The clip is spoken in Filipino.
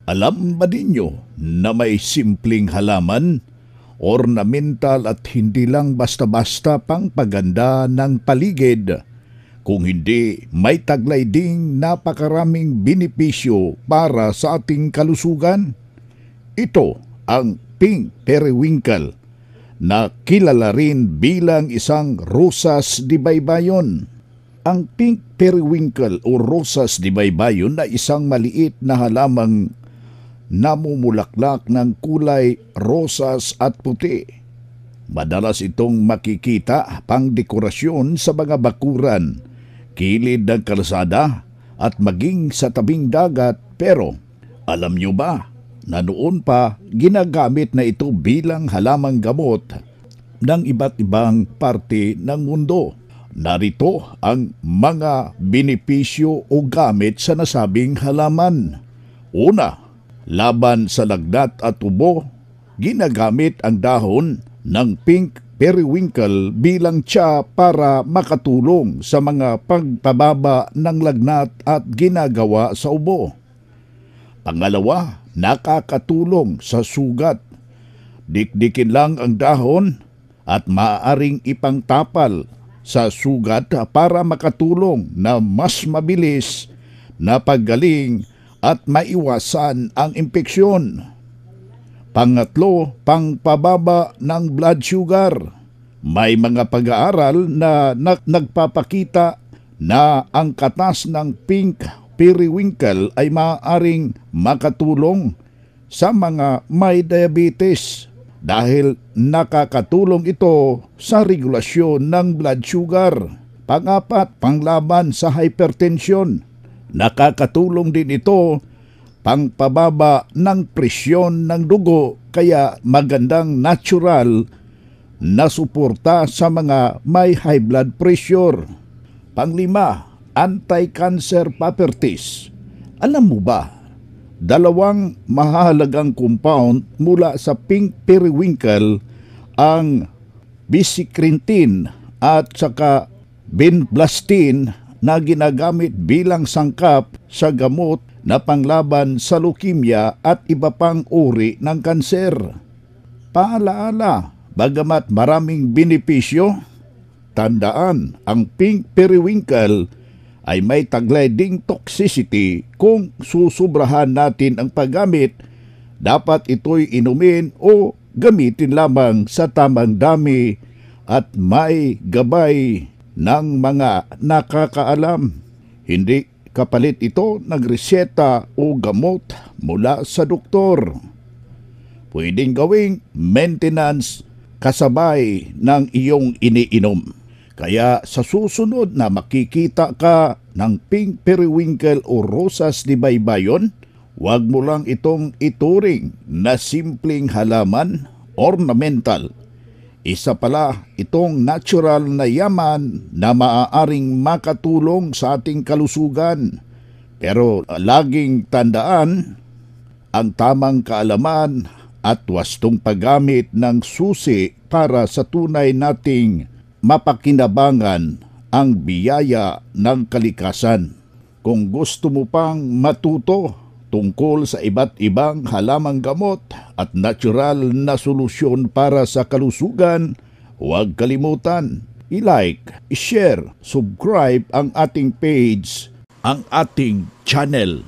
Alam ba ninyo na may simpleng halaman, ornamental at hindi lang basta-basta pang paganda ng paligid, kung hindi may taglay ding napakaraming benepisyo para sa ating kalusugan? Ito ang pink periwinkle na kilala rin bilang isang rosas di baybayon. Ang pink periwinkle o rosas di baybayon ay isang maliit na halamang namumulaklak ng kulay rosas at puti. Madalas itong makikita pang dekorasyon sa mga bakuran, kilid ng kalsada at maging sa tabing dagat. Pero alam nyo ba na noon pa ginagamit na ito bilang halamang gamot ng iba't ibang parte ng mundo? Narito ang mga benepisyo o gamit sa nasabing halaman. Una, laban sa lagnat at ubo, ginagamit ang dahon ng pink periwinkle bilang tsa para makatulong sa mga pagpababa ng lagnat at ginagawa sa ubo. Pangalawa, nakakatulong sa sugat. Dikdikin lang ang dahon at maaaring ipangtapal sa sugat para makatulong na mas mabilis na paggaling at maiwasan ang impeksyon. Pangatlo, pangpababa ng blood sugar. May mga pag-aaral na nagpapakita na ang katas ng pink periwinkle ay maaaring makatulong sa mga may diabetes dahil nakakatulong ito sa regulasyon ng blood sugar. Pangapat, panglaban sa hypertension. Nakakatulong din ito pangpababa ng presyon ng dugo, kaya magandang natural na suporta sa mga may high blood pressure. Panglima, anti-cancer properties. Alam mo ba, dalawang mahalagang compound mula sa pink periwinkle ang bisikrintine at saka vinblastine na ginagamit bilang sangkap sa gamot na panglaban sa leukemia at iba pang uri ng kanser. Paalaala, bagamat maraming benepisyo, tandaan ang pink periwinkle ay may taglay ding toxicity. Kung susubrahan natin ang paggamit, dapat ito'y inumin o gamitin lamang sa tamang dami at may gabay ng mga nakakaalam. Hindi kapalit ito ng reseta o gamot mula sa doktor. Pwedeng gawing maintenance kasabay ng iyong iniinom. Kaya sa susunod na makikita ka ng pink periwinkle o rosas di baybayon, huwag mo lang itong ituring na simpleng halaman, ornamental. Isa pala itong natural na yaman na maaaring makatulong sa ating kalusugan. Pero laging tandaan, ang tamang kaalaman at wastong paggamit ng susi para sa tunay nating mapakinabangan ang biyaya ng kalikasan. Kung gusto mo pang matuto tungkol sa iba't ibang halamang gamot at natural na solusyon para sa kalusugan, huwag kalimutan i-like, i-share, subscribe ang ating page, ang ating channel.